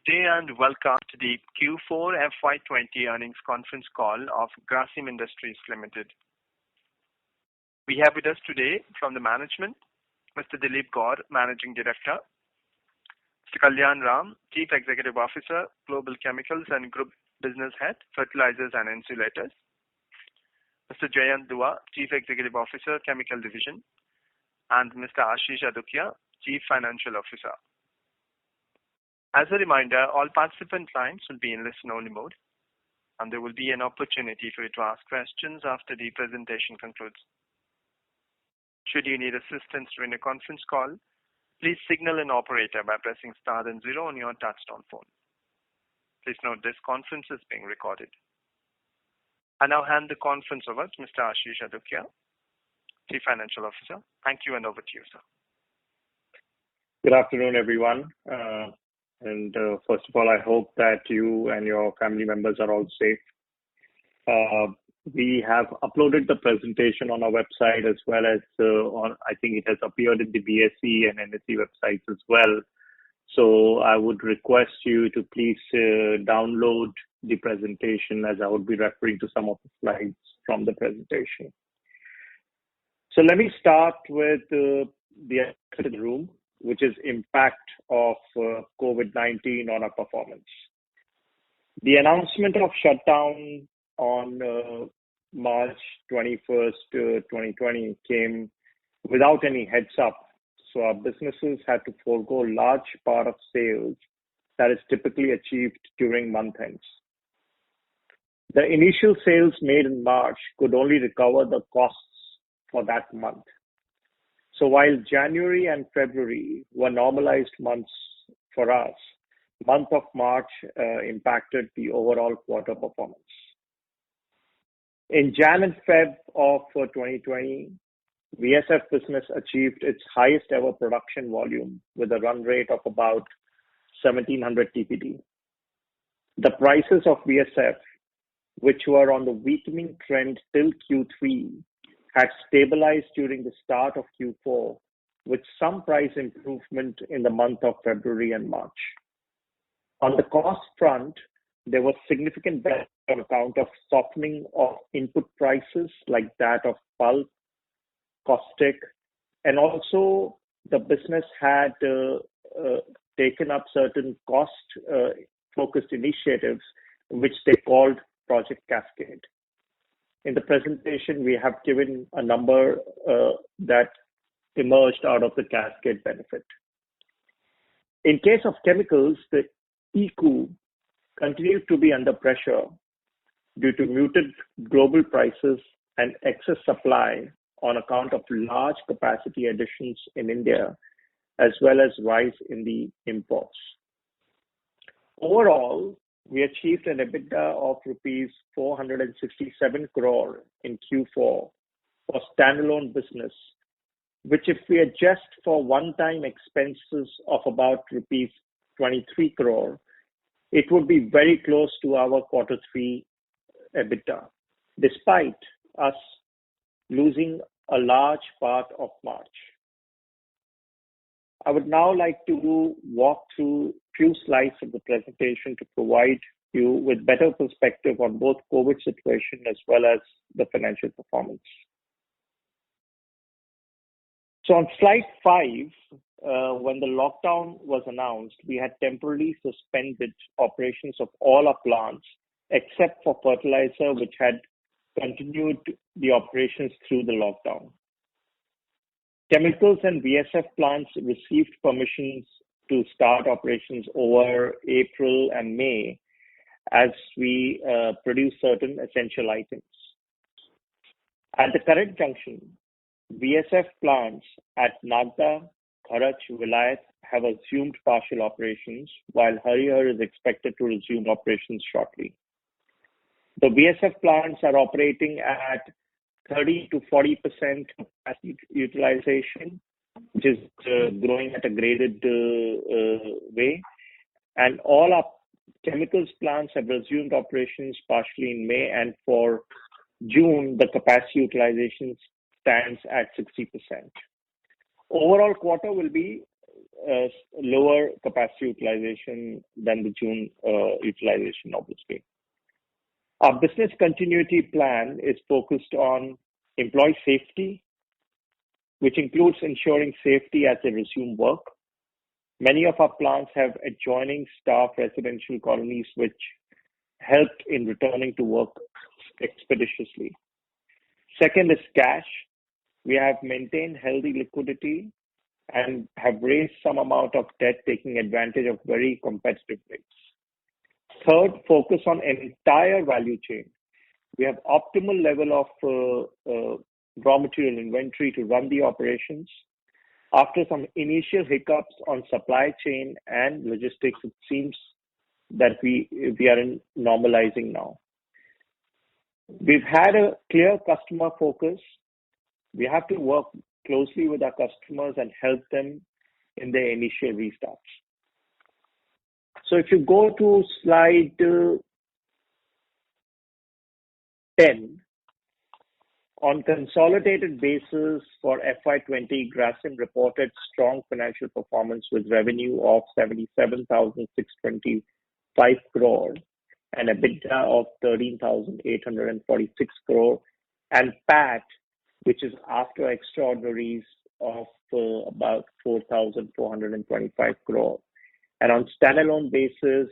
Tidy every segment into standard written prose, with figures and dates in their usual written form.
Good day and welcome to the Q4FY20 earnings conference call of Grasim Industries Limited. We have with us today from the management, Mr. Dilip Gaur, Managing Director, Mr. Kalyan Ram, Chief Executive Officer, Global Chemicals and Group Business Head, Fertilizers and Insulators, Mr. Jayant Dua, Chief Executive Officer, Chemical Division, and Mr. Ashish Adukia, Chief Financial Officer. As a reminder, all participant lines will be in listen-only mode, and there will be an opportunity for you to ask questions after the presentation concludes. Should you need assistance during the conference call, please signal an operator by pressing star then 0 on your touchtone phone. Please note this conference is being recorded. I now hand the conference over to Mr. Ashish Adukia, Chief Financial Officer. Thank you, and over to you, sir. Good afternoon, everyone. First of all, I hope that you and your family members are all safe. We have uploaded the presentation on our website as well as I think it has appeared in the BSE and NSE websites as well. So I would request you to please download the presentation, as I would be referring to some of the slides from the presentation. So let me start with the elephant in the room, which is impact of COVID-19 on our performance. The announcement of shutdown on March 21st, 2020 came without any heads up. So our businesses had to forego large part of sales that is typically achieved during month ends. The initial sales made in March could only recover the costs for that month. So while January and February were normalized months for us, month of March impacted the overall quarter performance. In Jan and Feb of 2020, VSF business achieved its highest ever production volume with a run rate of about 1700 TPD. The prices of VSF, which were on the weakening trend till Q3, had stabilized during the start of Q4 with some price improvement in the month of February and March. On the cost front, there was significant benefit on account of softening of input prices like that of pulp, caustic, and also the business had taken up certain cost-focused initiatives which they called Project Cascade. In the presentation, we have given a number that emerged out of the cascade benefit. In case of chemicals, the ECU continued to be under pressure due to muted global prices and excess supply on account of large capacity additions in India, as well as rise in the imports. Overall, we achieved an EBITDA of rupees 467 crore in Q4 for standalone business, which if we adjust for one-time expenses of about rupees 23 crore, it would be very close to our Q3 EBITDA, despite us losing a large part of March. I would now like to walk through few slides of the presentation to provide you with better perspective on both COVID situation as well as the financial performance. So on slide 5, when the lockdown was announced, we had temporarily suspended operations of all our plants except for fertilizer, which had continued the operations through the lockdown. Chemicals and VSF plants received permissions to start operations over April and May as we produce certain essential items. At the current junction, VSF plants at Nagda, Kharach, Vilayat have assumed partial operations, while Harihar is expected to resume operations shortly. The VSF plants are operating at 30 to 40% capacity utilization, which is growing at a graded way. And all our chemicals plants have resumed operations partially in May, and for June, the capacity utilization stands at 60%. Overall quarter will be lower capacity utilization than the June utilization, obviously. Our business continuity plan is focused on employee safety, which includes ensuring safety as they resume work. Many of our plants have adjoining staff residential colonies, which helped in returning to work expeditiously. Second is cash. We have maintained healthy liquidity and have raised some amount of debt, taking advantage of very competitive rates. Third, focus on entire value chain. We have optimal level of raw material inventory to run the operations. After some initial hiccups on supply chain and logistics, it seems that we are in normalizing now. We've had a clear customer focus. We have to work closely with our customers and help them in their initial restarts. So if you go to slide 10, on consolidated basis for FY20, Grasim reported strong financial performance with revenue of 77,625 crore and EBITDA of 13,846 crore and PAT, which is after extraordinaries, of about 4,425 crore. And on standalone basis,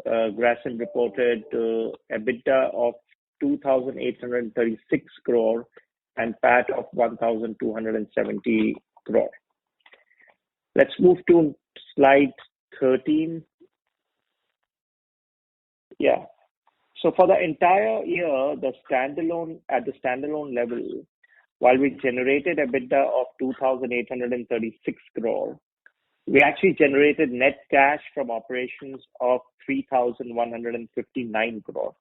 Grasim reported EBITDA of 2,836 crore and PAT of 1,270 crore. Let's move to slide 13. Yeah. So for the entire year, at the standalone level, while we generated EBITDA of 2,836 crore, we actually generated net cash from operations of 3,159 crore.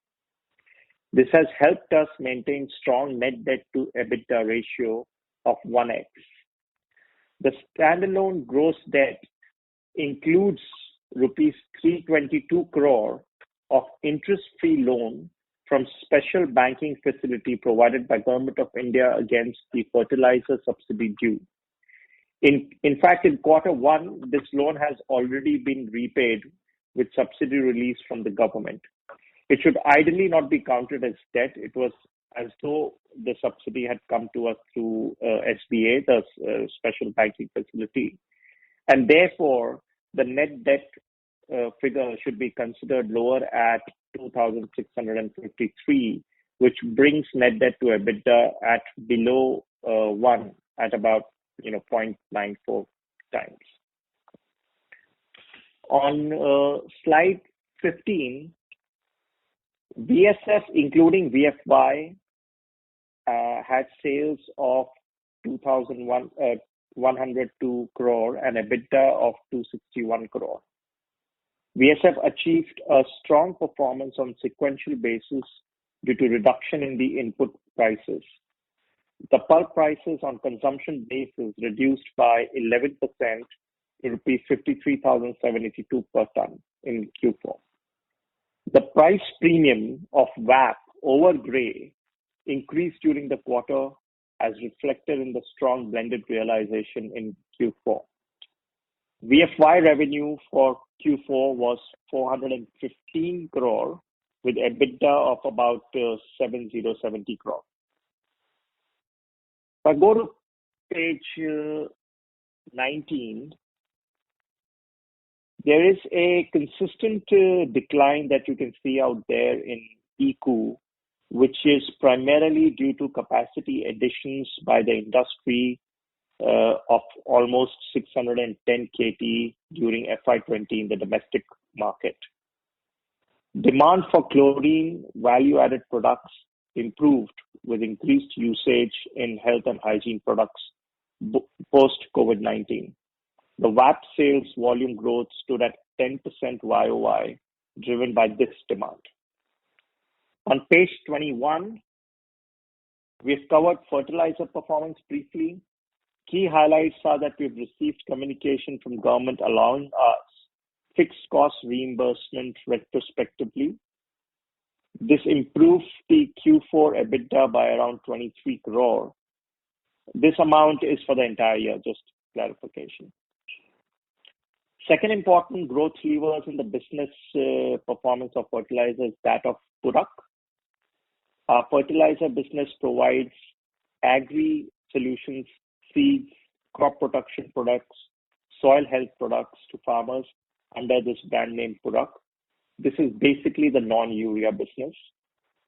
This has helped us maintain strong net debt to EBITDA ratio of 1x. The standalone gross debt includes rupees 322 crore of interest-free loan from special banking facility provided by Government of India against the fertilizer subsidy due. In fact, in Q1, this loan has already been repaid with subsidy release from the government. It should ideally not be counted as debt. It was as though the subsidy had come to us through SBA, the special banking facility. And therefore, the net debt figure should be considered lower at 2,653, which brings net debt to EBITDA at below 1 at about 0.94 times. On slide 15, VSF, including VFY, had sales of 2,102 crore and EBITDA of 261 crore. VSF achieved a strong performance on sequential basis due to reduction in the input prices. The pulp prices on consumption basis reduced by 11% to rupees 53,782 per ton in Q4. The price premium of VAP over grey increased during the quarter as reflected in the strong blended realization in Q4. VFY revenue for Q4 was 415 crore with EBITDA of about 7070 crore. If I go to page 19, there is a consistent decline that you can see out there in ECU, which is primarily due to capacity additions by the industry of almost 610 KT during FY20 in the domestic market. Demand for chlorine value-added products improved with increased usage in health and hygiene products post-COVID-19. The VAP sales volume growth stood at 10% YOY, driven by this demand. On page 21, we've covered fertilizer performance briefly. Key highlights are that we've received communication from government allowing us fixed cost reimbursement retrospectively. This improved the Q4 EBITDA by around 23 crore. This amount is for the entire year, just clarification. Second important growth levers in the business performance of fertilizer is that of Purak. Our fertilizer business provides agri solutions, seeds, crop protection products, soil health products to farmers under this brand name Purak. This is basically the non-urea business.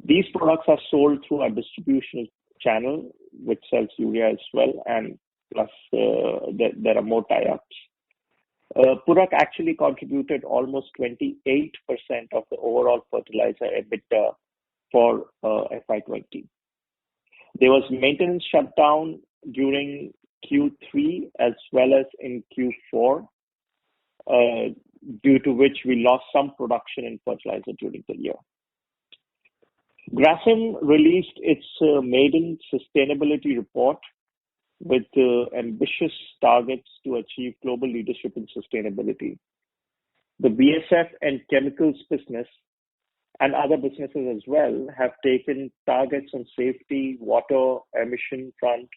These products are sold through our distribution channel, which sells urea as well, and plus there are more tie-ups. Purak actually contributed almost 28% of the overall fertilizer EBITDA for FY20. There was maintenance shutdown during Q3 as well as in Q4, due to which we lost some production in fertilizer during the year. Grasim released its maiden sustainability report with ambitious targets to achieve global leadership in sustainability. The VSF and chemicals business and other businesses as well have taken targets on safety, water, emission front.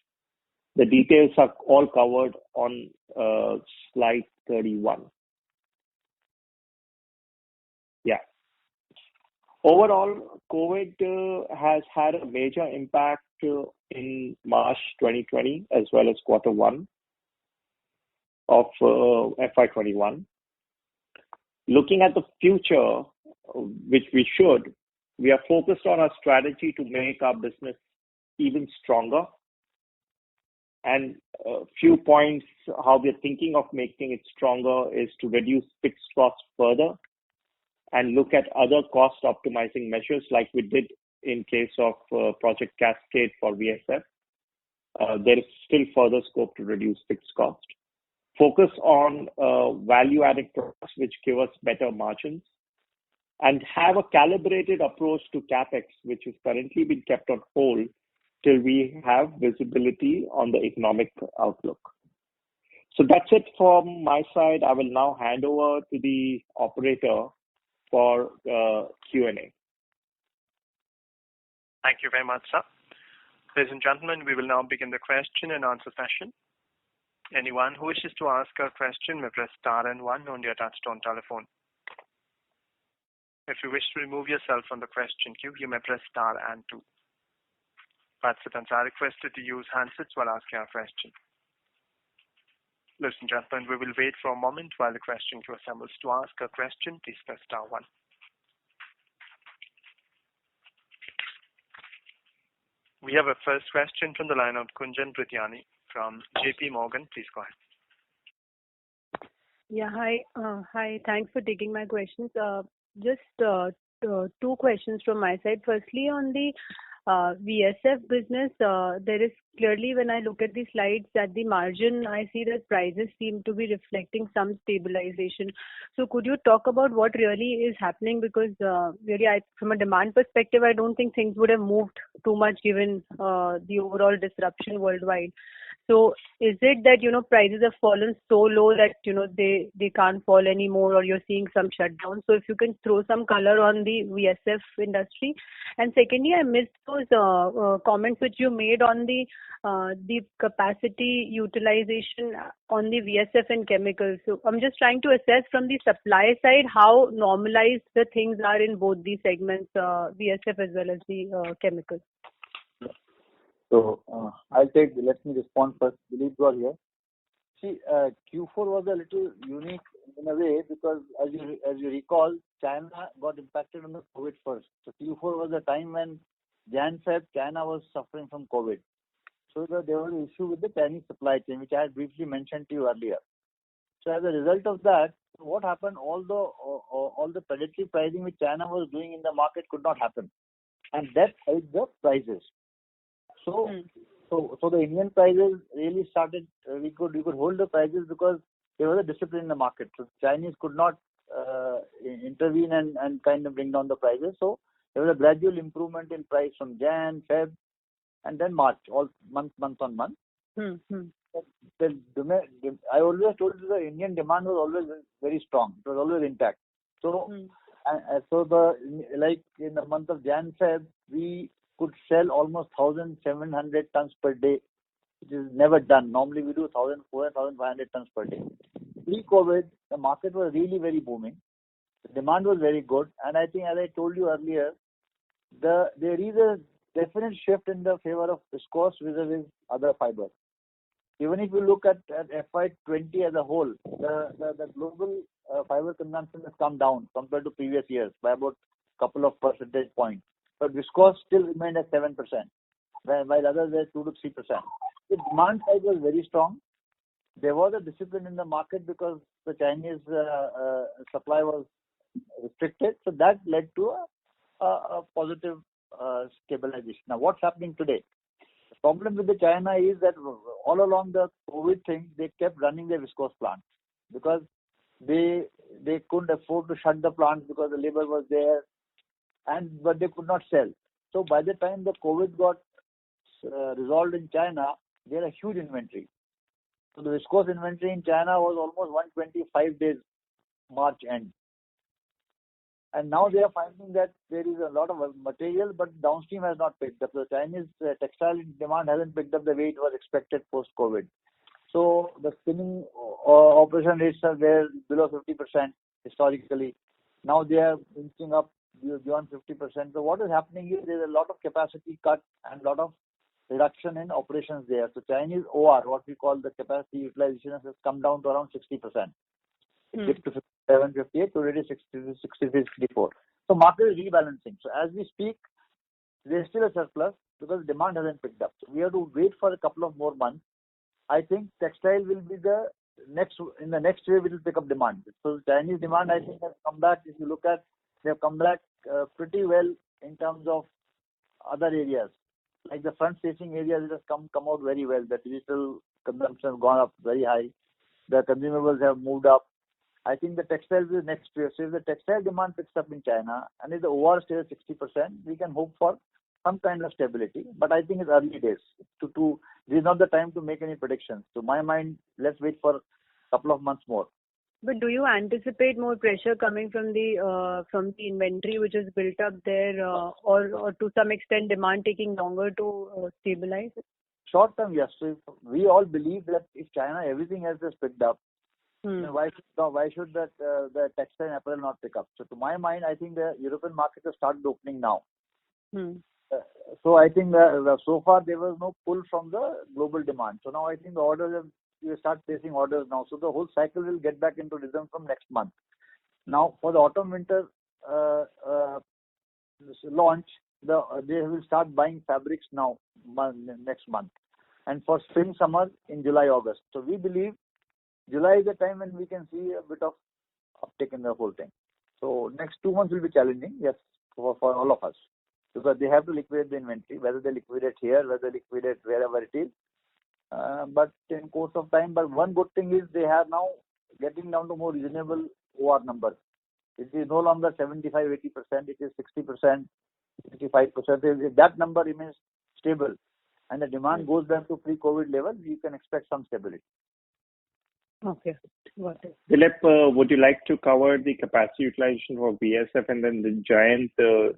The details are all covered on slide 31. Yeah. Overall, COVID has had a major impact in March 2020 as well as Q1 of FY21. Looking at the future, which we are focused on our strategy to make our business even stronger. And a few points how we're thinking of making it stronger is to reduce fixed costs further and look at other cost optimizing measures like we did in case of Project Cascade for VSF. There is still further scope to reduce fixed cost. Focus on value-added products which give us better margins, and have a calibrated approach to CapEx, which is currently being kept on hold till we have visibility on the economic outlook. So that's it from my side. I will now hand over to the operator for Q&A. Thank you very much, sir. Ladies and gentlemen, we will now begin the question and answer session. Anyone who wishes to ask a question may press star and 1 on your touchtone telephone. If you wish to remove yourself from the question queue, you may press star and 2. Participants are requested to use handsets while asking a question. Ladies and gentlemen, we will wait for a moment while the question queue assembles. To ask a question, please press star 1. We have a first question from the line of Gunjan Prithyani from JP Morgan. Please go ahead. Yeah, hi. Hi, thanks for taking my questions. Just two questions from my side. Firstly, on the VSF business, there is clearly, when I look at the slides, at the margin, I see that prices seem to be reflecting some stabilization. So could you talk about what really is happening? Because really, from a demand perspective, I don't think things would have moved too much given the overall disruption worldwide. So is it that, prices have fallen so low that, they can't fall anymore, or you're seeing some shutdown? So if you can throw some color on the VSF industry. And secondly, I missed those comments which you made on the capacity utilization on the VSF and chemicals. So I'm just trying to assess from the supply side how normalized the things are in both these segments, VSF as well as the chemicals. So let me respond first. Dilip Gaur here. See, Q4 was a little unique in a way because as you recall, China got impacted on the COVID first. So Q4 was a time when Jan-Feb, China was suffering from COVID. So there was an issue with the Chinese supply chain, which I had briefly mentioned to you earlier. So as a result of that, what happened? All the predatory pricing which China was doing in the market could not happen, and that helped the prices. So the Indian prices really started. We could hold the prices because there was a discipline in the market. So Chinese could not intervene and kind of bring down the prices. So there was a gradual improvement in price from Jan, Feb, and then March, all month on month. I always told you the Indian demand was always very strong. It was always intact. So like in the month of Jan, Feb, we could sell almost 1,700 tons per day, which is never done. Normally we do 1,400, 1,500 tons per day. pre-COVID, the market was really very booming. The demand was very good, and I think, as I told you earlier, there is a definite shift in the favor of viscose vis-a-vis other fibers. Even if you look at FY20 as a whole, the global fiber consumption has come down compared to previous years by about a couple of percentage points. But viscose still remained at 7%, while others were 2 to 3%. The demand side was very strong. There was a discipline in the market because the Chinese supply was restricted. So that led to a positive stabilization. Now, what's happening today? The problem with the China is that all along the COVID thing, they kept running their viscose plants because they couldn't afford to shut the plants because the labor was there, but they could not sell. So by the time the COVID got resolved in China, they had a huge inventory. So the viscose inventory in China was almost 125 days March end. And now they are finding that there is a lot of material, but downstream has not picked up. The Chinese textile demand hasn't picked up the way it was expected post-COVID. So the spinning operation rates are there below 50% historically. Now they are inching up beyond 50%. So what is happening is there is a lot of capacity cut and a lot of reduction in operations there. So Chinese OR, what we call the capacity utilization, has come down to around 60%. It dipped to 57, 58, so it is 63, 64. So market is rebalancing. So as we speak, there is still a surplus because demand hasn't picked up. So we have to wait for a couple of more months. I think textile will be in the next wave it will pick up demand. So Chinese demand, I think, has come back. If you look at, they have come back pretty well in terms of other areas. Like the front-facing areas, it has come out very well. The digital consumption has gone up very high. The consumables have moved up. I think the textile is the next wave. So if the textile demand picks up in China and if the OR stays at 60%, we can hope for some kind of stability. But I think it's early days. This is not the time to make any predictions. To my mind, let's wait for a couple of months more. But do you anticipate more pressure coming from the inventory which is built up there, or to some extent demand taking longer to stabilize? Short term, yes. So we all believe that if China everything has just picked up, then why should the textile and apparel not pick up? So to my mind, I think the European market has started opening now. So I think so far there was no pull from the global demand. So now I think the orders you start placing orders now. So the whole cycle will get back into rhythm from next month. Now for the autumn winter launch, they will start buying fabrics now next month, and for spring summer in July August. So we believe July is the time when we can see a bit of uptick in the whole thing. So next 2 months will be challenging, yes, for all of us, because they have to liquidate the inventory, whether they liquidate here, whether they liquidate wherever it is. But in course of time, but one good thing is they are now getting down to more reasonable OR numbers. It is no longer 75, 80%, it is 60%, 65%. If that number remains stable and the demand goes back to pre-COVID level, you can expect some stability. Okay, got it. Dilip, would you like to cover the capacity utilization for VSF, and then the giant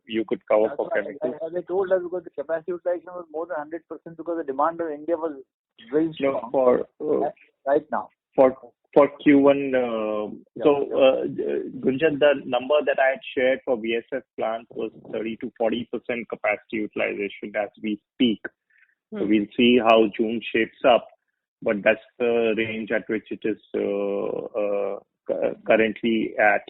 you could cover for chemicals? As I told us, because the capacity utilization was more than 100% because the demand in India was very strong. No, right now. For Q1, Gunjan, the number that I had shared for VSF plant was 30 to 40% capacity utilization as we speak. So we'll see how June shapes up. But that's the range at which it is currently at.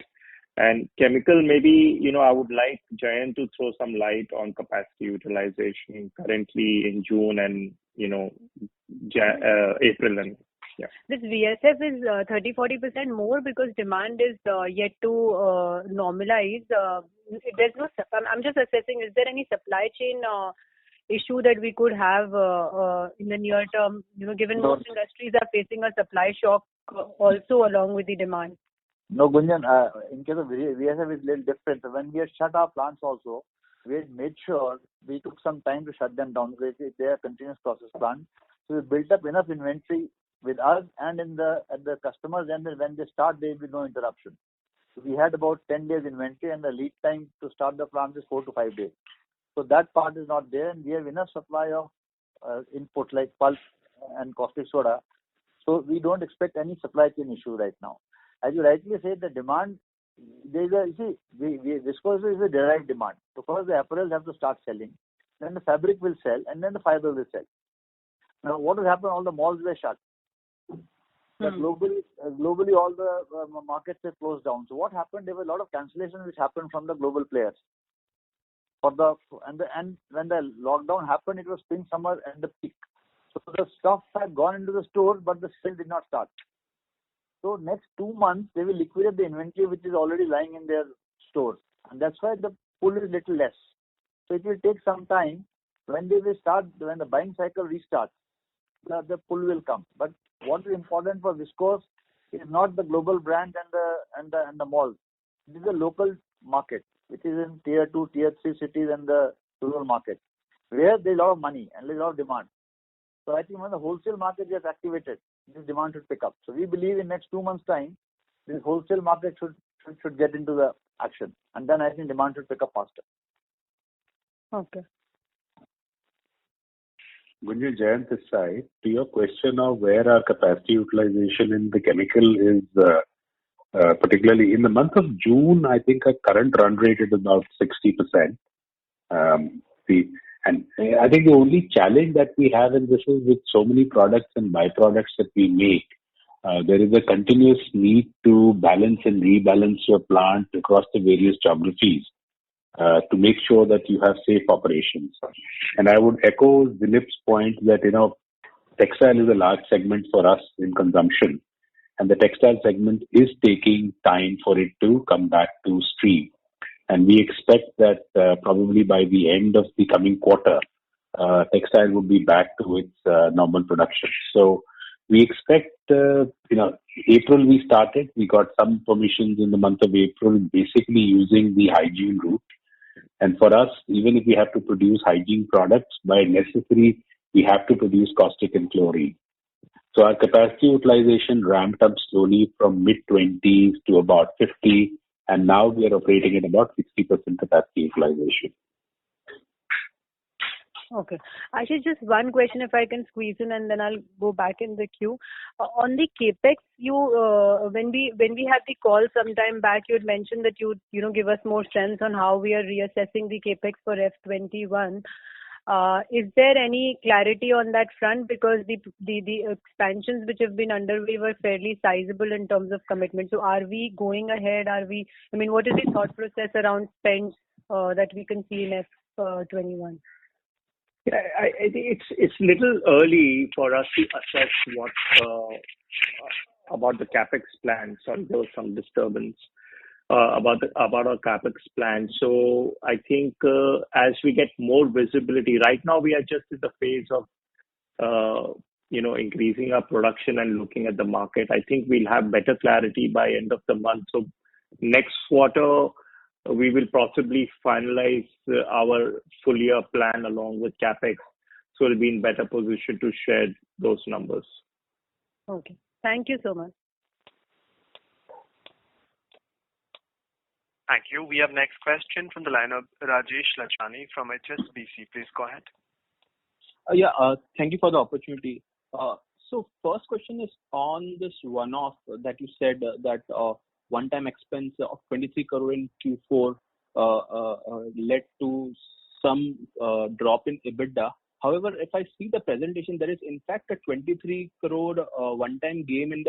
And chemical, maybe, I would like Jayant to throw some light on capacity utilization currently in June and, April. And yeah. This VSF is 30-40% more because demand is yet to normalize. There's no. I'm just assessing. Is there any supply chain issue that we could have in the near term? Given most industries are facing a supply shock also along with the demand. No, Gunjan. In case of VSF, it's a little different. When we had shut our plants also, we had made sure we took some time to shut them down. They are continuous process plants. So we built up enough inventory with us and at the customers, and when they start, there will be no interruption. So we had about 10 days inventory, and the lead time to start the plant is 4 to 5 days. So that part is not there, and we have enough supply of input like pulp and caustic soda So we don't expect any supply chain issue right now. As you rightly said, the demand, viscose is a derived demand. So first the apparel have to start selling, then the fabric will sell, and then the fiber will sell. Now what will happen? All the malls were shut. Globally, all the markets were closed down. So what happened? There were a lot of cancellations which happened from the global players. And when the lockdown happened, it was spring, summer, and the peak. So the stuff had gone into the stores, but the sale did not start. So next 2 months, they will liquidate the inventory which is already lying in their stores. And that's why the pull is little less. So it will take some time. When the buying cycle restarts, the pull will come. But what is important for viscose is not the global brand and the malls. It is the local market, which is in tier 2, tier 3 cities and the rural market, where there is a lot of money and there is a lot of demand. So I think when the wholesale market gets activated, this demand should pick up. So we believe in next 2 months' time, this wholesale market should get into the action, and then I think demand should pick up faster. Okay. Gunjan, Jayant this side, to your question of where our capacity utilization in the chemical is, particularly in the month of June, I think our current run rate is about 60%. And I think the only challenge that we have in this is with so many products and byproducts that we make, there is a continuous need to balance and rebalance your plant across the various geographies to make sure that you have safe operations. And I would echo Dilip's point that, textile is a large segment for us in consumption. And the textile segment is taking time for it to come back to stream. And we expect that probably by the end of the coming quarter, textile will be back to its normal production. So we expect, April we started. We got some permissions in the month of April, basically using the hygiene route. And for us, even if we have to produce hygiene products, by necessity, we have to produce caustic and chlorine. So our capacity utilization ramped up slowly from mid-20s to about 50, and now we are operating at about 60% capacity utilization. Okay. Actually, just one question if I can squeeze in, and then I'll go back in the queue. On the capex, when we had the call some time back, you had mentioned that you give us more sense on how we are reassessing the capex for F21. Is there any clarity on that front? Because the expansions which have been underway were fairly sizable in terms of commitment. So are we going ahead? What is the thought process around spend that we can see in F21? Yeah, I think it's little early for us to assess what about the capex plan. Sorry, there was some disturbance about our capex plan. So I think as we get more visibility, right now we are just in the phase of increasing our production and looking at the market. I think we'll have better clarity by end of the month. So next quarter, we will possibly finalize our full year plan along with capex. So we'll be in better position to share those numbers. Okay. Thank you so much. Thank you. We have next question from the line of Rajesh Lachani from HSBC. Please go ahead. Thank you for the opportunity. So first question is on this one-off that you said that one-time expense of 23 crore in Q4 led to some drop in EBITDA. However, if I see the presentation, there is in fact a 23 crore one-time gain in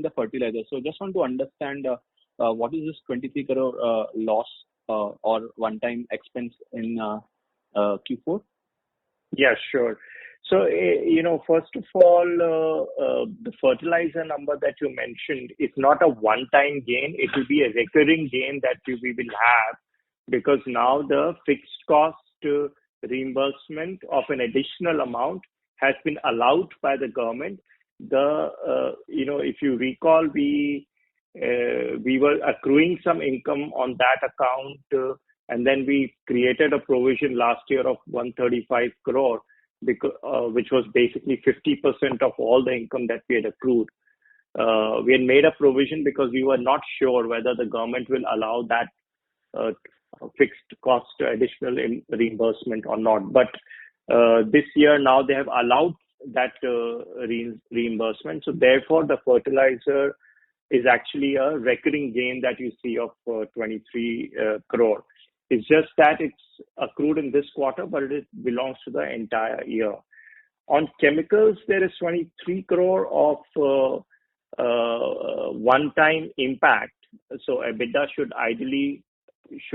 the fertilizer. So just want to understand what is this 23 crore loss or one-time expense in Q4? Yeah, sure. So, first of all, the fertilizer number that you mentioned is not a one-time gain. It will be a recurring gain that we will have because now the fixed cost reimbursement of an additional amount has been allowed by the government. If you recall, we were accruing some income on that account, and then we created a provision last year of 135 crore. Which was basically 50% of all the income that we had accrued. We had made a provision because we were not sure whether the government will allow that fixed cost additional reimbursement or not. But this year now they have allowed reimbursement. So therefore, the fertilizer is actually a recurring gain that you see of 23 crore. It's just that it's accrued in this quarter, but it belongs to the entire year. On chemicals, there is 23 crore of one-time impact. So EBITDA should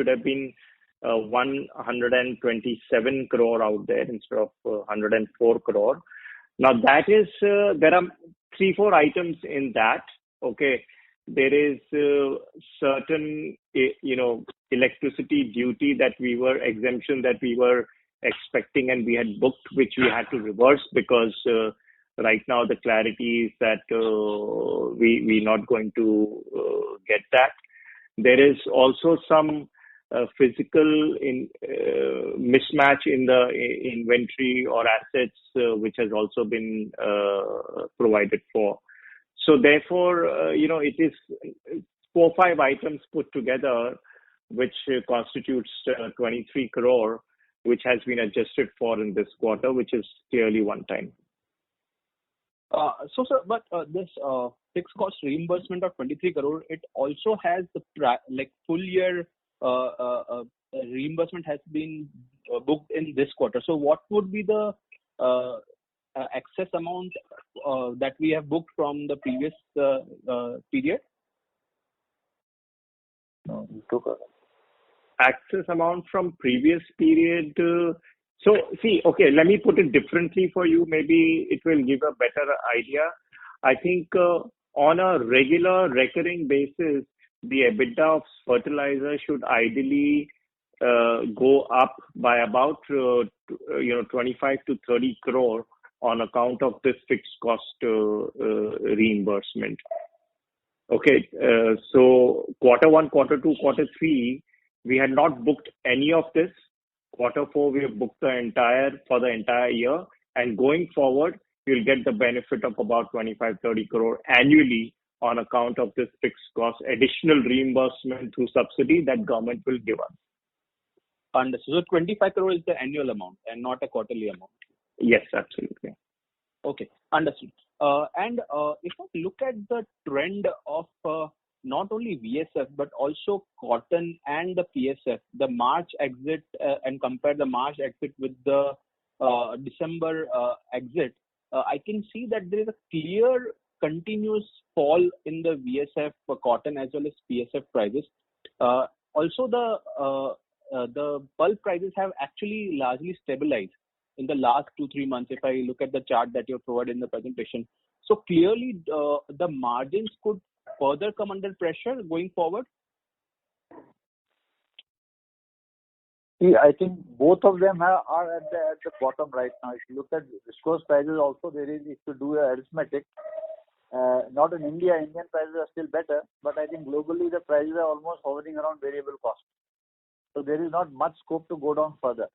have been 127 crore out there instead of 104 crore. Now that is there are 3-4 items in that. Okay, there is certain electricity duty that we were exemption that we were expecting and we had booked, which we had to reverse because right now the clarity is that we're not going to get that. There is also some physical mismatch in the inventory or assets, which has also been provided for. So therefore, it is 4-5 items put together, which constitutes 23 crore, which has been adjusted for in this quarter, which is clearly one time. So, sir, but this fixed cost reimbursement of 23 crore, it also has the full year reimbursement has been booked in this quarter. So, what would be the excess amount that we have booked from the previous period? No, you took a Access amount from previous period. So see, okay, let me put it differently for you. Maybe it will give a better idea. I think on a regular recurring basis, the EBITDA of fertilizer should ideally go up by about 25 to 30 crore on account of this fixed cost reimbursement. Okay, so quarter 1, quarter 2, quarter 3, we had not booked any of this. Quarter 4, we have booked the entire year, and going forward, you'll get the benefit of about 25-30 crore annually on account of this fixed cost additional reimbursement through subsidy that government will give us. Understood. So 25 crore is the annual amount and not a quarterly amount. Yes, absolutely. Okay, understood. And if I look at the trend of not only VSF but also cotton and the PSF, the March exit and compare the March exit with the December exit, I can see that there is a clear continuous fall in the VSF cotton as well as PSF prices. Also, the pulp prices have actually largely stabilized in the last 2-3 months. If I look at the chart that you provided in the presentation, so clearly the margins could further come under pressure going forward. See, I think both of them are at the bottom right now. If you look at viscose prices also, there is, if you do arithmetic, not in India, Indian prices are still better, but I think globally the prices are almost hovering around variable cost. So there is not much scope to go down further.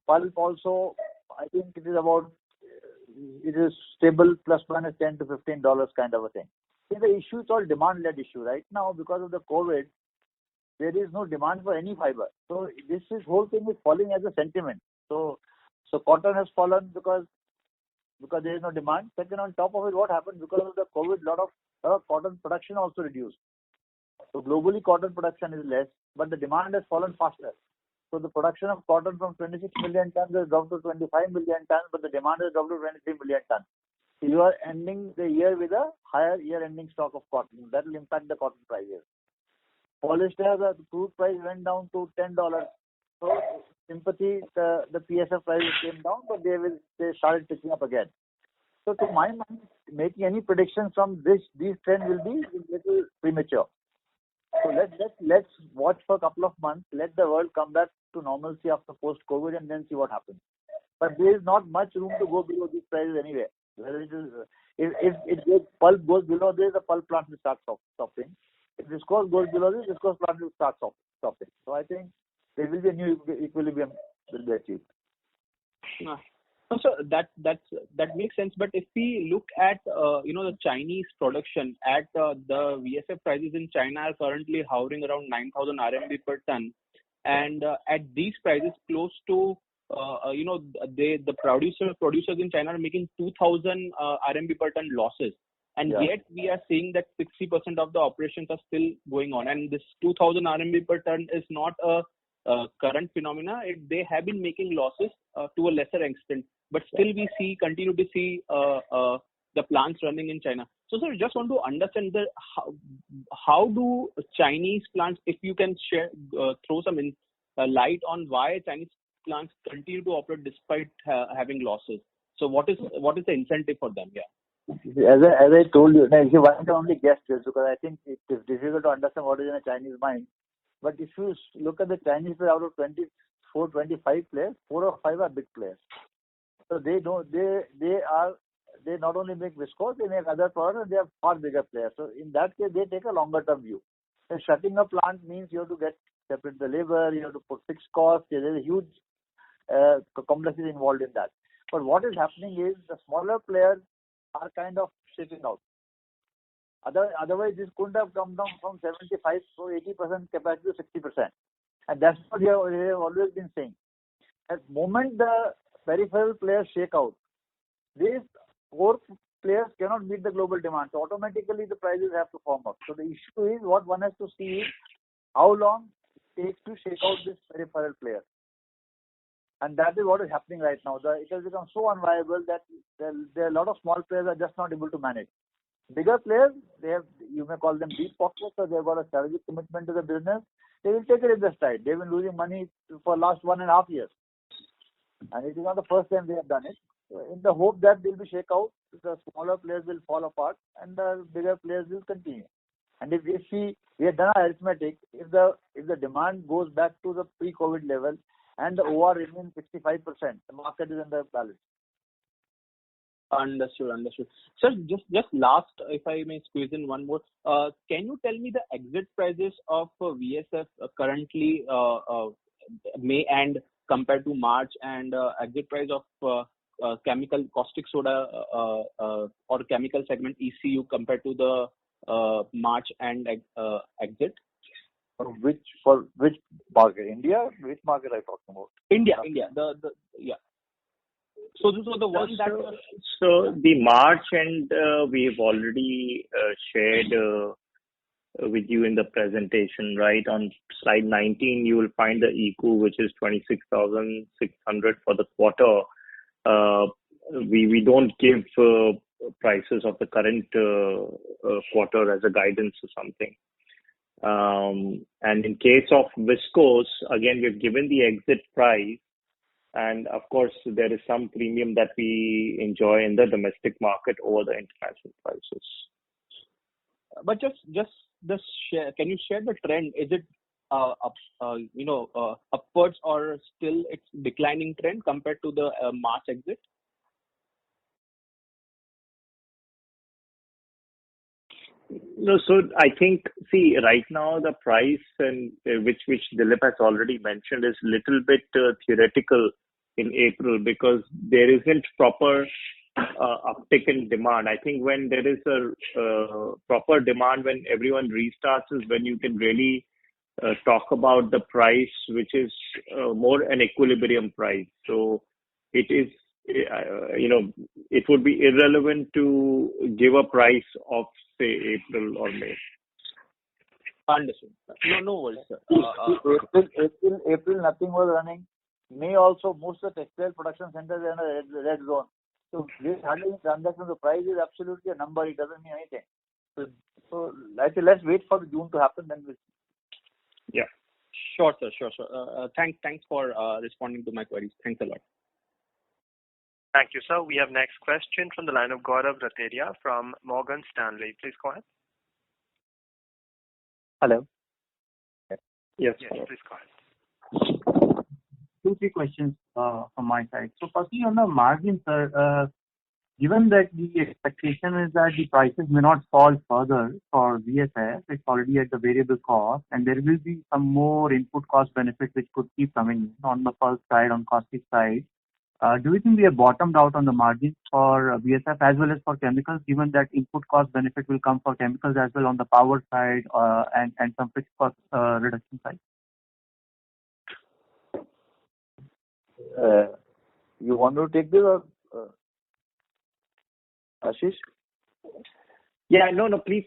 Pulp also, I think it is stable plus minus $10 to $15 kind of a thing. See, the issue is all demand-led issue right now because of the COVID. There is no demand for any fiber. So this whole thing is falling as a sentiment. So cotton has fallen because there is no demand. Second, on top of it, what happened because of the COVID, lot of cotton production also reduced. So globally, cotton production is less, but the demand has fallen faster. So the production of cotton from 26 million tons has dropped to 25 million tons, but the demand has dropped to 23 million tons. So you are ending the year with a higher year-ending stock of cotton. That will impact the cotton prices. Polyester, the crude price went down to $10. So sympathy, the PSF prices came down, but they started picking up again. So to my mind, making any predictions from these trends will be a little premature. So let's watch for a couple of months. Let the world come back to normalcy after post-COVID, and then see what happens. But there is not much room to go below these prices anyway. Whether it is if pulp goes below this, the pulp plant will start stopping. If viscose goes below this, viscose plant will start stopping. So I think there will be a new equilibrium will be achieved. So that makes sense. But if we look at the Chinese production at the VSF prices in China are currently hovering around 9,000 RMB per ton, and at these prices close to the producers in China are making 2,000 RMB per ton losses, and yet we are seeing that 60% of the operations are still going on, and this 2,000 RMB per ton is not a current phenomena. They have been making losses to a lesser extent, but still we continue to see the plants running in China. So, sir, just want to understand how do Chinese plants, if you can throw some light on why Chinese plants continue to operate despite having losses. So, what is the incentive for them? Yeah. As I told you, if you want to only guess this, because I think it is difficult to understand what is in a Chinese mind. But if you look at the Chinese players, out of 24, 25 players, 4 or 5 are big players. So they not only make viscose, they make other products, and they are far bigger players. So in that case, they take a longer term view. And shutting a plant means you have to separate the labor, you have to put fixed costs. There is a huge complexity involved in that. But what is happening is the smaller players are kind of shaking out. Otherwise, this couldn't have come down from 75 to 80% capacity to 60%. And that's what we have always been saying. At the moment the peripheral players shake out, these core players cannot meet the global demand. So automatically the prices have to firm up. So the issue is, what one has to see is how long it takes to shake out this peripheral player. And that is what is happening right now. It has become so unviable that there are a lot of small players are just not able to manage. Bigger players, you may call them deep pockets, or they've got a strategic commitment to the business. They will take it in their stride. They've been losing money for the last 1.5 years. And it is not the first time they have done it. So in the hope that they'll be shake out, the smaller players will fall apart and the bigger players will continue. And if we see, we have done our arithmetic, if the demand goes back to the pre-COVID level and the OR remains 65%, the market is in the balance. Understood. Sir, just last, if I may squeeze in one more. Can you tell me the exit prices of VSF currently May end compared to March, and exit price of chemical caustic soda or chemical segment ECU compared to the March end exit? For which market? India? Which market are you talking about? India. Yeah. So this was the one that. So the March end we've already shared with you in the presentation, right? On slide 19, you will find the ECU, which is 26,600 for the quarter. We don't give prices of the current quarter as a guidance or something. And in case of viscose, again, we've given the exit price. And of course, there is some premium that we enjoy in the domestic market over the international prices. But just can you share the trend? Is it upwards, or still it's declining trend compared to the March exit? No, so I think, see, right now the price, and which Dilip has already mentioned, is little bit theoretical in April, because there isn't proper uptick in demand. I think when there is a proper demand, when everyone restarts, is when you can really talk about the price, which is more an equilibrium price. So it is, it would be irrelevant to give a price of, say, April or May. Understood. No worries, sir. April, nothing was running. May also, most of the textile production centers are in a red zone. So this handling transactions, the price is absolutely a number. It doesn't mean anything. So let's wait for June to happen, then we'll see. Yeah. Sure, sir. Thanks for responding to my queries. Thanks a lot. Thank you, sir. We have next question from the line of Gaurav Rateria from Morgan Stanley. Please go ahead. Hello. Yes, please go ahead. 2-3 questions from my side. So firstly, on the margin, sir, given that the expectation is that the prices may not fall further for VSF, it's already at the variable cost, and there will be some more input cost benefits which could keep coming in on the pulp side, on caustic side. Do you think we have bottomed out on the margins for VSF as well as for chemicals, given that input cost benefit will come for chemicals as well on the power side and some fixed cost reduction side? You want to take this or Ashish? Yeah, no, please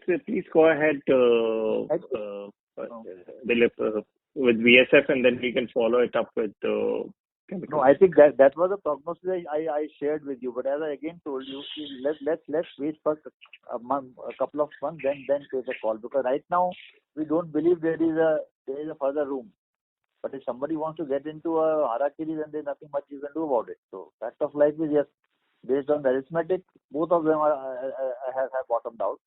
go ahead, Dilip, with VSF, and then we can follow it up with chemicals. No, I think that was the prognosis I shared with you. But as I again told you, let's wait for a couple of months, then take a call, because right now we don't believe there is a further room. But if somebody wants to get into a harakiri, then there's nothing much you can do about it. So fact of life is, yes, based on the arithmetic, both of them have bottomed out.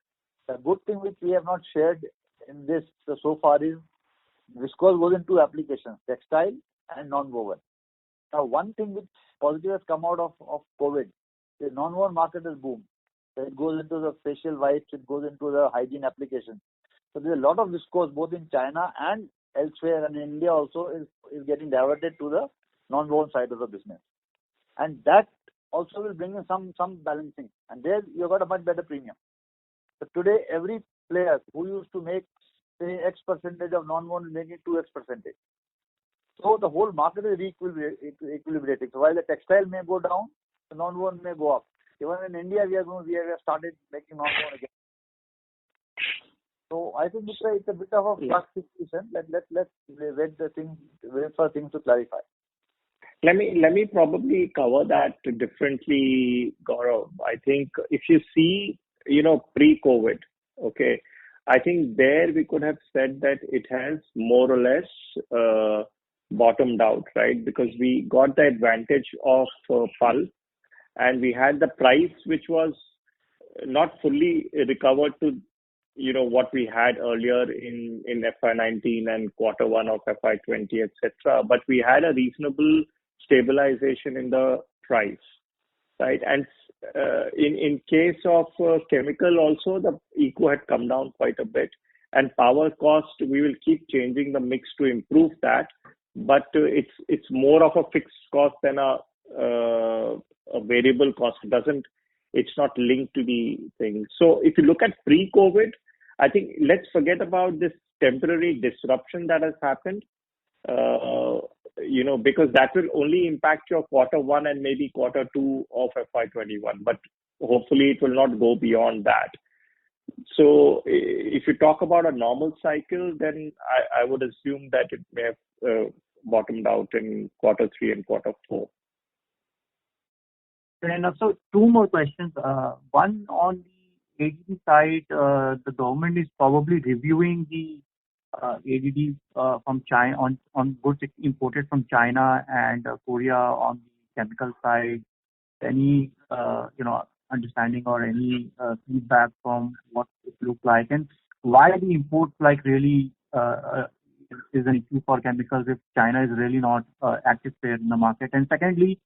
The good thing which we have not shared in this so far is viscose goes in two applications, textile and non-woven. Now, one thing which positive has come out of COVID, the non-woven market has boomed. So it goes into the facial wipes, it goes into the hygiene applications. So there's a lot of viscose both in China and elsewhere, and in India also is getting diverted to the non-woven side of the business. And that also will bring in some balancing. And there you got a much better premium. So today, every player who used to make, say, X percentage of non-woven is making 2X percentage. So the whole market is equilibrating. So while the textile may go down, the non-woven may go up. Even in India, we have started making non-woven again. So I think it's a bit of a flux situation. Let's wait for things to clarify. Let me probably cover that differently, Gaurav. I think if you see, pre-COVID, okay, I think there we could have said that it has more or less bottomed out, right? Because we got the advantage of pulp, and we had the price which was not fully recovered to what we had earlier in FY19 and Q1 of FY20, etc. But we had a reasonable stabilization in the price, right? And in case of chemical also, the eco had come down quite a bit. And power cost, we will keep changing the mix to improve that. But it's more of a fixed cost than a variable cost. It's not linked to the thing. So if you look at pre-COVID, I think let's forget about this temporary disruption that has happened, because that will only impact your Q1 and maybe Q2 of FY21. But hopefully it will not go beyond that. So if you talk about a normal cycle, then I would assume that it may have bottomed out in Q3 and Q4. And also two more questions. One on the ADD side, the government is probably reviewing the ADD from China on goods imported from China and Korea on the chemical side. Any understanding or any feedback from what it looks like, and why the imports really is an issue for chemicals if China is really not active there in the market. And secondly,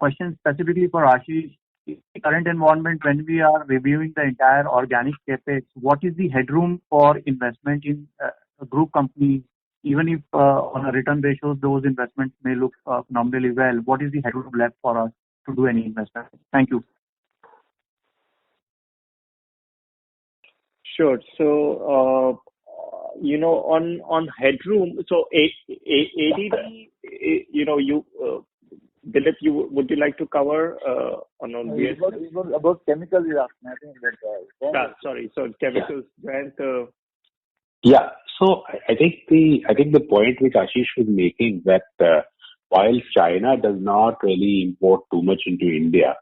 question specifically for Ashish, in the current environment, when we are reviewing the entire organic capex, what is the headroom for investment in group companies, even if on a return ratio those investments may look phenomenally well? What is the headroom left for us to do any investment? Thank you. Sure. So, on headroom, so ADD, Dilip, would you like to cover on VSF? About chemicals, you asked me. I think that. Sorry. So chemicals, Grant. Yeah. So I think the point which Ashish was making that while China does not really import too much into India,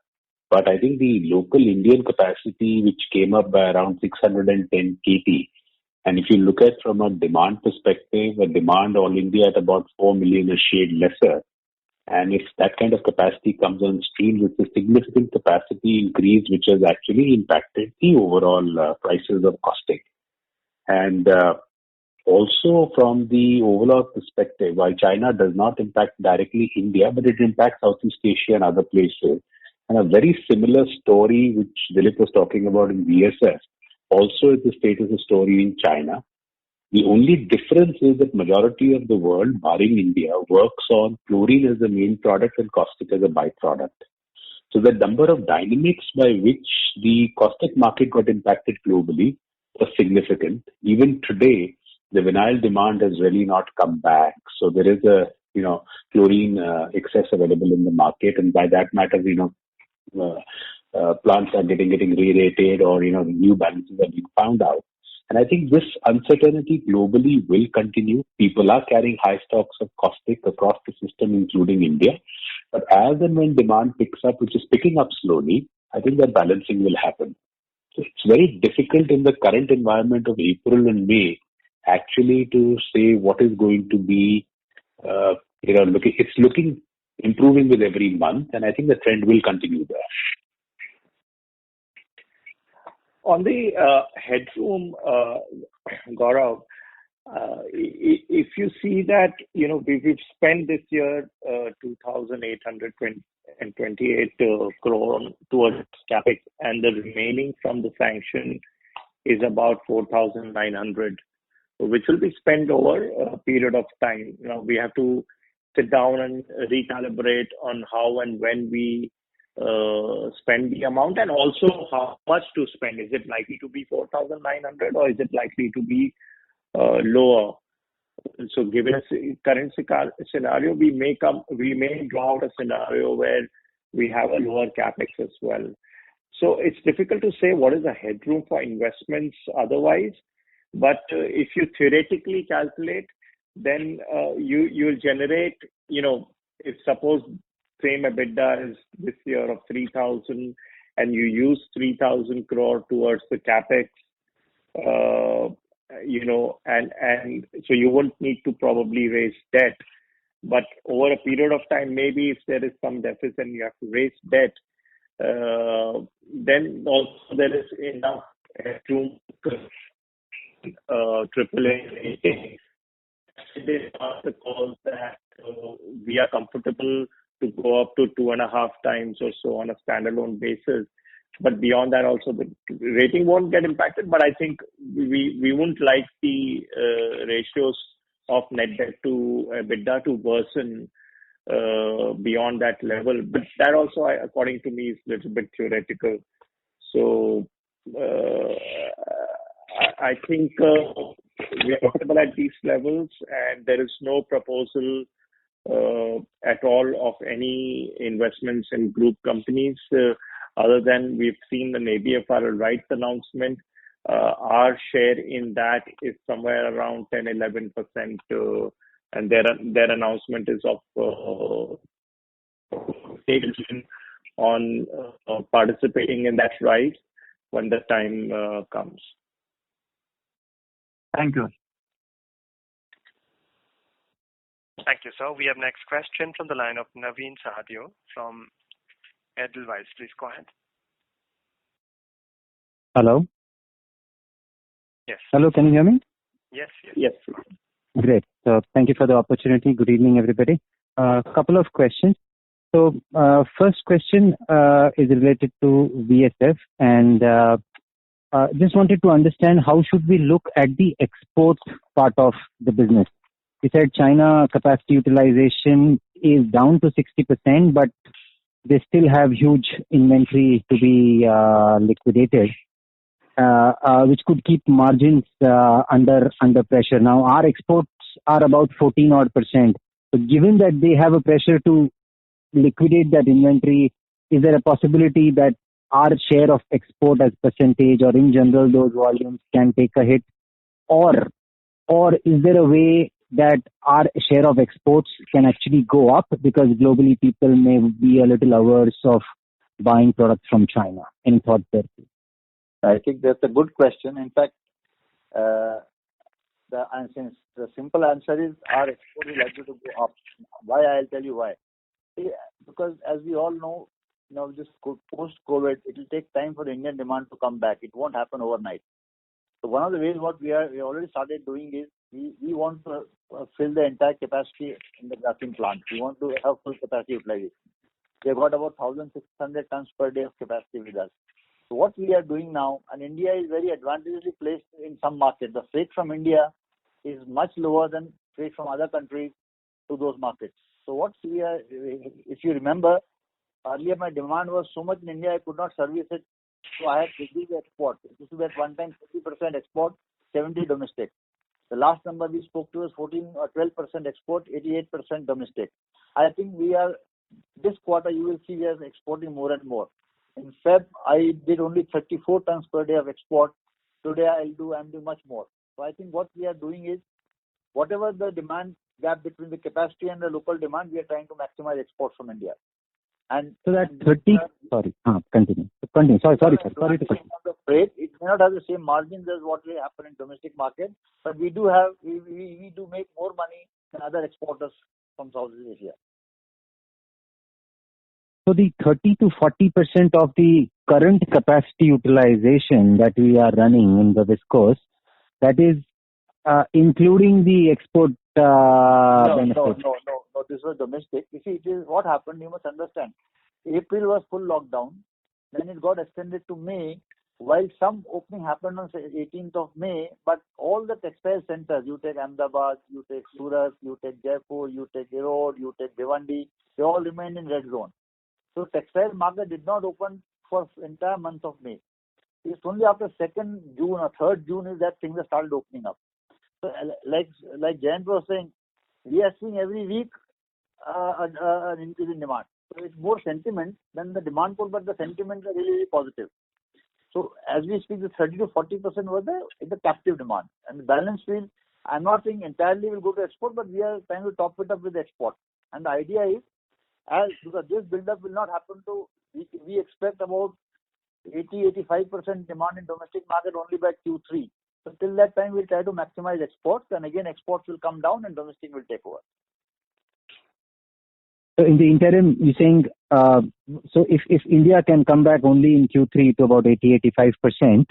but I think the local Indian capacity, which came up by around 610 KT, and if you look at from a demand perspective, a demand all India at about 4 million, a shade lesser. And if that kind of capacity comes on stream, it's a significant capacity increase, which has actually impacted the overall prices of caustic. And also from the overall perspective, while China does not impact directly India, but it impacts Southeast Asia and other places. And a very similar story, which Dilip was talking about in VSF, also is the status of story in China. The only difference is that majority of the world, barring India, works on chlorine as the main product and caustic as a byproduct. So the number of dynamics by which the caustic market got impacted globally was significant. Even today, the vinyl demand has really not come back. So there is a chlorine excess available in the market, and by that matter, plants are getting re-rated, or new balances are being found out. And I think this uncertainty globally will continue. People are carrying high stocks of caustic across the system, including India. But as and when demand picks up, which is picking up slowly, I think that balancing will happen. So it's very difficult in the current environment of April and May actually to say what is going to be, it's looking improving with every month, and I think the trend will continue there. On the headroom, Gaurav, if you see that, we've spent this year 2,828 crore towards CapEx, and the remaining from the sanction is about 4,900, which will be spent over a period of time. We have to sit down and recalibrate on how and when we spend the amount, and also how much to spend. Is it likely to be 4,900, or is it likely to be lower? So given a current scenario, we may draw out a scenario where we have a lower capex as well. So it's difficult to say what is the headroom for investments otherwise. But if you theoretically calculate, then you'll generate, if suppose same EBITDA is this year of 3,000, and you use 3,000 crore towards the capex, and so you won't need to probably raise debt. But over a period of time, maybe if there is some deficit and you have to raise debt, then also there is enough headroom AAA rating. They are the calls that we are comfortable to go up to 2.5 times or so on a standalone basis. But beyond that, also the rating won't get impacted. But I think we wouldn't like the ratios of net debt to EBITDA to worsen beyond that level. But that also, according to me, is a little bit theoretical. So I think we are comfortable at these levels, and there is no proposal at all of any investments in group companies, other than we've seen the ABFRL rights announcement. Our share in that is somewhere around 10-11%, and their announcement is of decision on participating in that right when the time comes. Thank you. Thank you, sir. We have next question from the line of Naveen Sahadev from Edelweiss. Please go ahead. Hello. Yes. Hello, can you hear me? Yes. Yes. Great. So thank you for the opportunity. Good evening, everybody. Couple of questions. So first question is related to VSF, and just wanted to understand how should we look at the export part of the business. You said China capacity utilization is down to 60%, but they still have huge inventory to be liquidated, which could keep margins under pressure. Now, our exports are about 14%. So given that they have a pressure to liquidate that inventory, is there a possibility that our share of export as percentage, or in general those volumes, can take a hit? Or is there a way that our share of exports can actually go up because globally people may be a little averse of buying products from China? Any thoughts there? I think that's a good question. In fact, the simple answer is our export is likely to go up. Why? I'll tell you why. Because as we all know, this post-COVID, it will take time for the Indian demand to come back. It won't happen overnight. So one of the ways what we already started doing is we want to fill the entire capacity in the Grasim plant. We want to have full capacity utilization. They've got about 1,600 tons per day of capacity with us. So what we are doing now, and India is very advantageously placed in some markets. The freight from India is much lower than freight from other countries to those markets. So what we are, if you remember, earlier my demand was so much in India, I could not service it. So I had reduced the export. This is at one time 50% export, 70 domestic. The last number we spoke to was 14 or 12% export, 88% domestic. I think this quarter you will see we are exporting more and more. In Feb, I did only 34 tons per day of export. Today I'm doing much more. So I think what we are doing is, whatever the demand gap between the capacity and the local demand, we are trying to maximize exports from India. And so that 30, sorry, continue. Sorry to cut. The freight, it may not have the same margins as what will happen in domestic market, but we do make more money than other exporters from Southeast Asia. So the 30 to 40% of the current capacity utilization that we are running in the viscose, that is including the export benefit. No. This was domestic. You see, it is what happened. You must understand. April was full lockdown. Then it got extended to May. While some opening happened on 18th of May, but all the textile centers, you take Ahmedabad, you take Surat, you take Jaipur, you take Erode, you take Bhiwandi, they all remained in red zone. So textile market did not open for entire month of May. It's only after 2nd June or 3rd June is that things have started opening up. So like Jayant was saying, we are seeing every week an increase in demand. So it's more sentiment than the demand pull, but the sentiments are really, really positive. So as we speak, the 30 to 40% was the captive demand. And the balance will, I'm not saying entirely will go to export, but we are trying to top it up with export. And the idea is, because this build-up will not happen we expect about 80-85% demand in domestic market only by Q3. So till that time, we'll try to maximize exports, and again, exports will come down and domestic will take over. So in the interim, you're saying, so if India can come back only in Q3 to about 80-85%,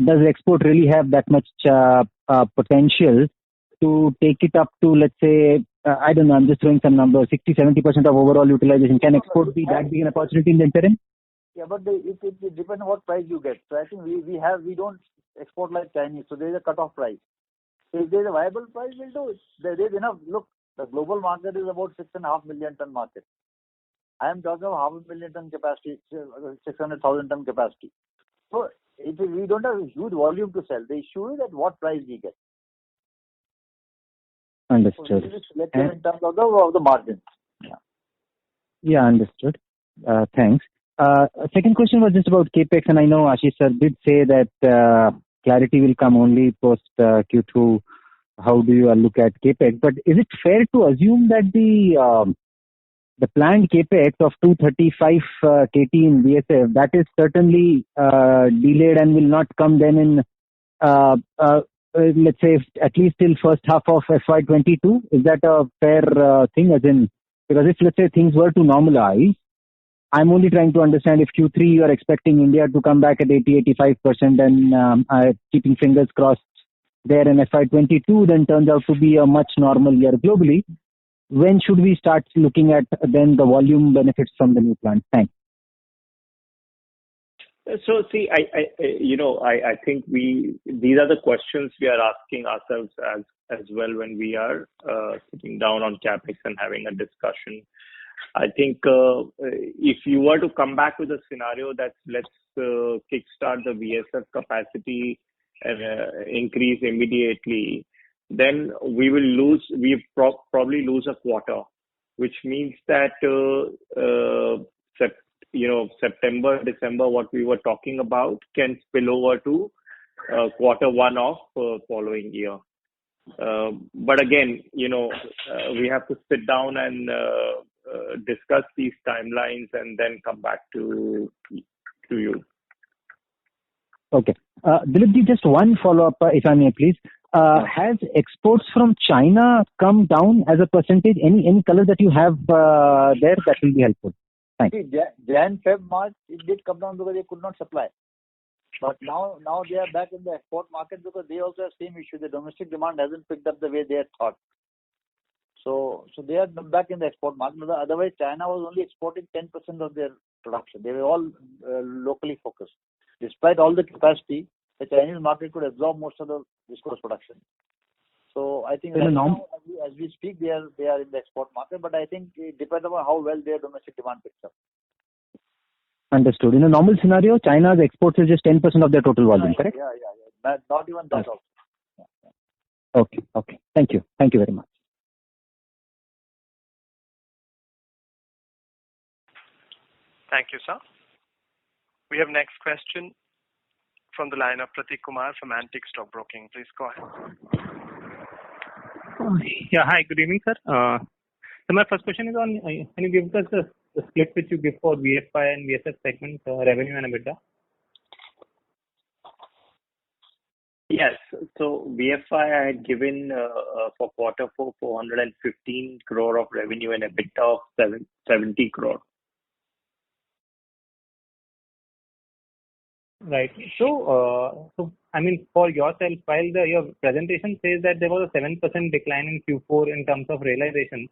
does export really have that much potential to take it up to, let's say, I don't know, I'm just throwing some numbers, 60-70% of overall utilization? Can export be that big an opportunity in the interim? Yeah, but it depends on what price you get. So I think we don't export like Chinese, so there is a cut-off price. So if there is a viable price, we'll do it. There is enough. Look, the global market is about 6.5 million ton market. I am talking of 500,000 ton capacity, 600,000 ton capacity. So we don't have a huge volume to sell. The issue is at what price we get. Understood. So we selective in terms of the margins. Yeah, understood. Thanks. Second question was just about CAPEX, and I know Ashish sir did say that clarity will come only post Q2. How do you look at CAPEX? But is it fair to assume that the planned CAPEX of 235 KT in VSF, that is certainly delayed and will not come then in, let's say, at least till first half of FY22? Is that a fair thing? As in, because if, let's say, things were to normalize, I'm only trying to understand if Q3 you are expecting India to come back at 80-85% and keeping fingers crossed there in FY22 then turns out to be a much normal year globally. When should we start looking at then the volume benefits from the new plant? Thanks. So see, I think these are the questions we are asking ourselves as well when we are sitting down on CAPEX and having a discussion. I think if you were to come back with a scenario that let's kickstart the VSF capacity and increase immediately, then we probably lose a quarter, which means that September, December, what we were talking about can spill over to quarter one of following year. But again, we have to sit down and discuss these timelines and then come back to you. Okay. Dilipji, just one follow-up, if I may, please. Has exports from China come down as a percentage? Any color that you have there, that will be helpful. Thanks. See, Jan, Feb, March, it did come down because they could not supply. But now they are back in the export market because they also have same issue. The domestic demand hasn't picked up the way they had thought. So they are back in the export market. Otherwise, China was only exporting 10% of their production. They were all locally focused. Despite all the capacity, the Chinese market could absorb most of the viscose production. So I think right now, as we speak, they are in the export market. But I think it depends on how well their domestic demand picks up. Understood. In a normal scenario, China's exports is just 10% of their total volume, correct? Yeah. Not even that also. Okay. Thank you. Thank you very much. Thank you, sir. We have next question from the line of Pratik Kumar from Antique Stock Broking. Please go ahead. Yeah, hi, good evening, sir. So my first question is on, can you give us the split which you give for VFI and VSF segment, revenue and EBITDA? Yes. So VFI I had given for quarter 4 415 crore of revenue and EBITDA of 70 crore. Right. So I mean, for yourself, while your presentation says that there was a 7% decline in Q4 in terms of realization,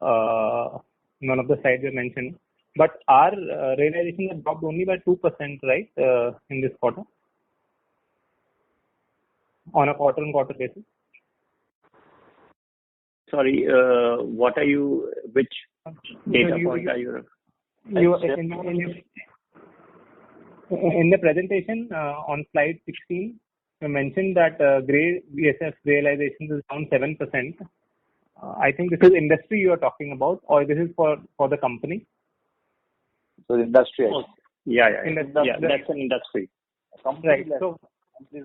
none of the slides you mentioned, but our realization has dropped only by 2%, right, in this quarter, on a quarter-on-quarter basis. Sorry, which data point are you? In the presentation on slide 16, you mentioned that gray VSF realization is down 7%. I think this is industry you are talking about, or this is for the company? So industry. Yeah, that's an industry. Right. So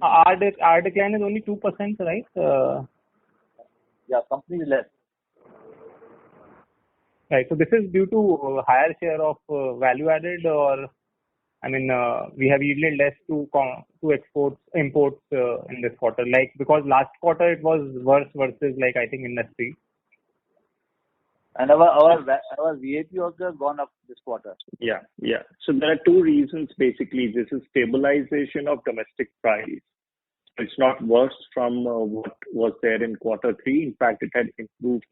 our decline is only 2%, right? Yeah, company is less. Right. So this is due to higher share of value added, or I mean, we have yielded less to imports in this quarter, like, because last quarter it was worse versus, like, I think industry. And our VAT also has gone up this quarter. Yeah. So there are two reasons basically. This is stabilization of domestic price. It's not worse from what was there in quarter 3. In fact, it had improved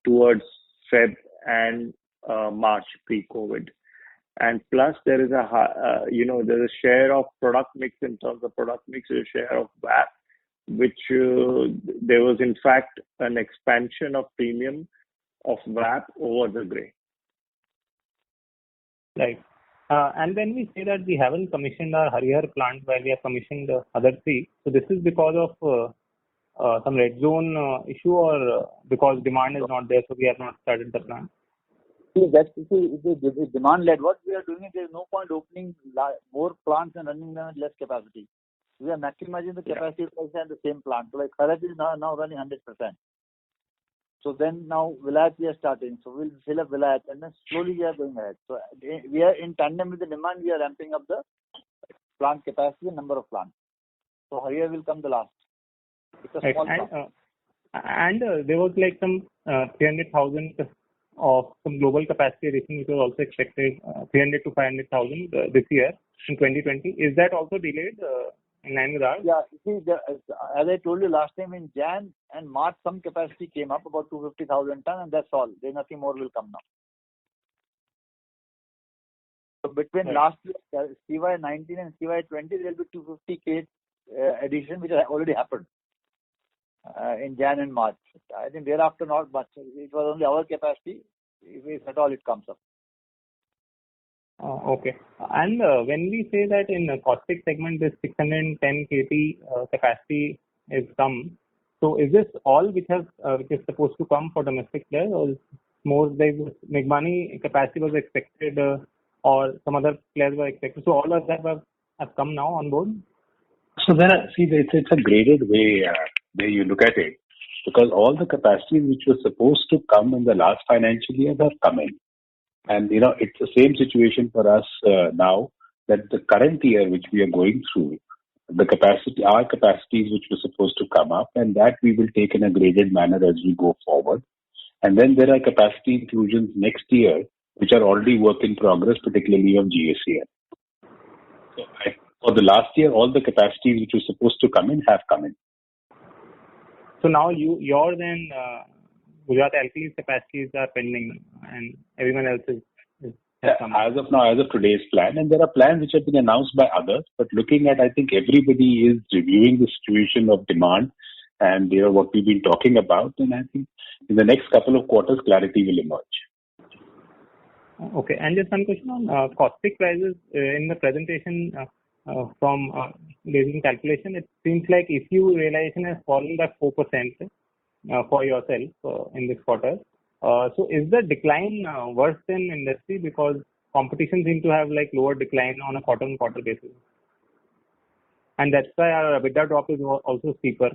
towards Feb and March pre-COVID. And plus, there is there's a share of product mix. In terms of product mix, there's a share of VAP, which there was in fact an expansion of premium of VAP over the gray. Right. And when we say that we haven't commissioned our Harihar plant while we have commissioned the other 3, so this is because of some red zone issue, or because demand is not there, so we have not started the plant? It's demand led. What we are doing is there's no point opening more plants and running them at less capacity. We are maximizing the capacity at the same plant. So like Kharaj is now running 100%. So then now Vilayat we are starting. So we'll fill up Vilayat and then slowly we are going ahead. So we are in tandem with the demand. We are ramping up the plant capacity and number of plants. So Harihar will come the last. It's a small plant. And there was like some 300,000 of some global capacity addition, which was also expected 300 to 500,000 this year in 2020. Is that also delayed in line with ours? Yeah, see, as I told you last time, in Jan and March, some capacity came up about 250,000 ton, and that's all. There's nothing more will come now. So between last year, CY19 and CY20, there will be 250K addition, which has already happened in Jan and March. I think thereafter not much. It was only our capacity. If at all it comes up. Okay. And when we say that in the caustic segment, this 610 KT capacity is come, so is this all which is supposed to come for domestic players, or more like Meghmani capacity was expected, or some other players were expected? So all of that have come now on board? So it's a graded way where you look at it, because all the capacities which were supposed to come in the last financial year have come in. And, it's the same situation for us now, that the current year which we are going through, our capacities which were supposed to come up, and that we will take in a graded manner as we go forward. And then there are capacity inclusions next year, which are already work in progress, particularly on GACL. So for the last year, all the capacities which were supposed to come in have come in. So now yours and Gujarat LP's capacities are pending, and everyone else is as of now, as of today's plan, and there are plans which have been announced by others, but looking at, I think everybody is reviewing the situation of demand and what we've been talking about, and I think in the next couple of quarters clarity will emerge. Okay, and just one question on caustic prices. In the presentation, from raising calculation, it seems like ECU realization has fallen by 4% for yourself in this quarter. So is the decline worse than industry because competition seems to have like lower decline on a quarter-on-quarter basis, and that's why our EBITDA drop is also steeper?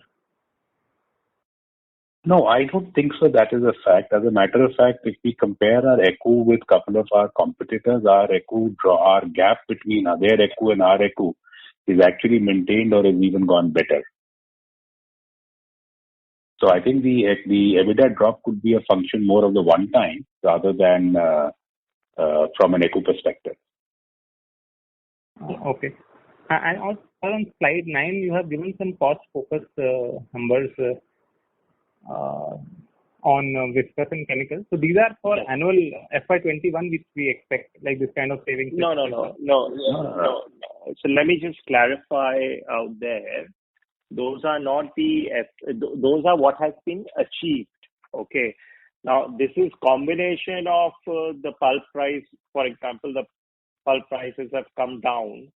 No, I don't think so. That is a fact. As a matter of fact, if we compare our ECU with a couple of our competitors, our gap between their ECU and our ECU is actually maintained or has even gone better. So I think the EBITDA drop could be a function more of the one time rather than from an ECU perspective. Okay. And on slide 9, you have given some cost focus numbers on viscose and chemicals. So these are for annual FY21, which we expect, like this kind of savings. No. So let me just clarify out there. Those are not those are what has been achieved. Okay. Now this is combination of the pulp price. For example, the pulp prices have come down.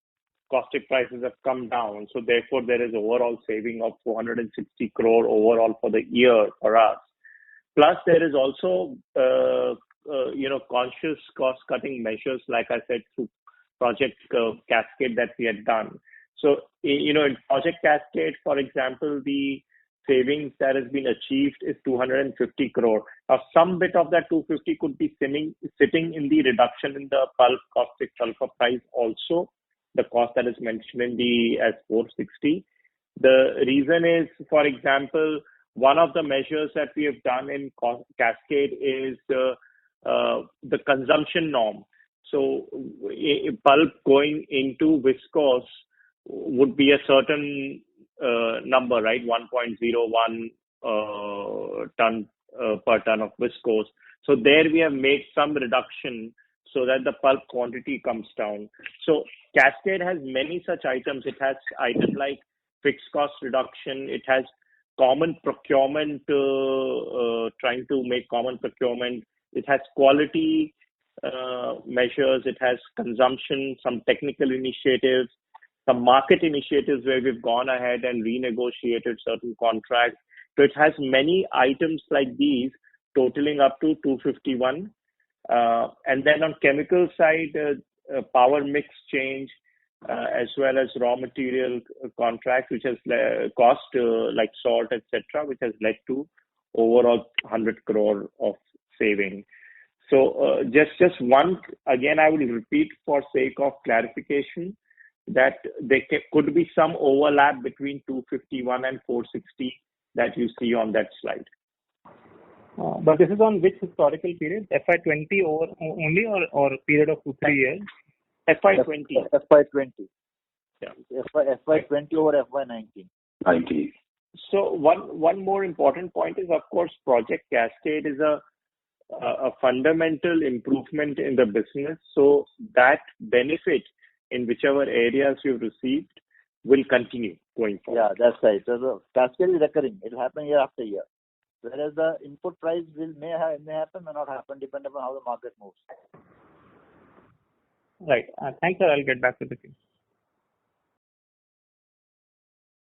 Caustic prices have come down. So therefore, there is overall saving of 460 crore overall for the year for us. Plus, there is also, conscious cost-cutting measures, like I said, through Project Cascade that we had done. So, in Project Cascade, for example, the savings that has been achieved is 250 crore. Now, some bit of that 250 could be sitting in the reduction in the pulp caustic sulfur price also. The cost that is mentioned in the as 460. The reason is, for example, one of the measures that we have done in Cascade is the consumption norm. So pulp going into viscose would be a certain number, right? 1.01 ton per ton of viscose. So there we have made some reduction so that the pulp quantity comes down. So Cascade has many such items. It has items like fixed cost reduction. It has common procurement, trying to make common procurement. It has quality measures. It has consumption, some technical initiatives, some market initiatives where we've gone ahead and renegotiated certain contracts. So it has many items like these totaling up to 251. And then on chemical side, power mix change, as well as raw material contracts, which has cost like salt, etc., which has led to overall 100 crore of saving. So just one, again, I will repeat for sake of clarification that there could be some overlap between 251 and 460 that you see on that slide. But this is on which historical period? FY20 only or period of 2-3 years? FY20. FY20. Yeah. FY20 over FY19. 19. So one more important point is, of course, Project Cascade is a fundamental improvement in the business. So that benefit in whichever areas you've received will continue going forward. Yeah, that's right. So the Cascade is recurring. It will happen year after year. Whereas the input price may happen, may not happen, depending on how the market moves. Right. Thanks, sir. I'll get back to the queue.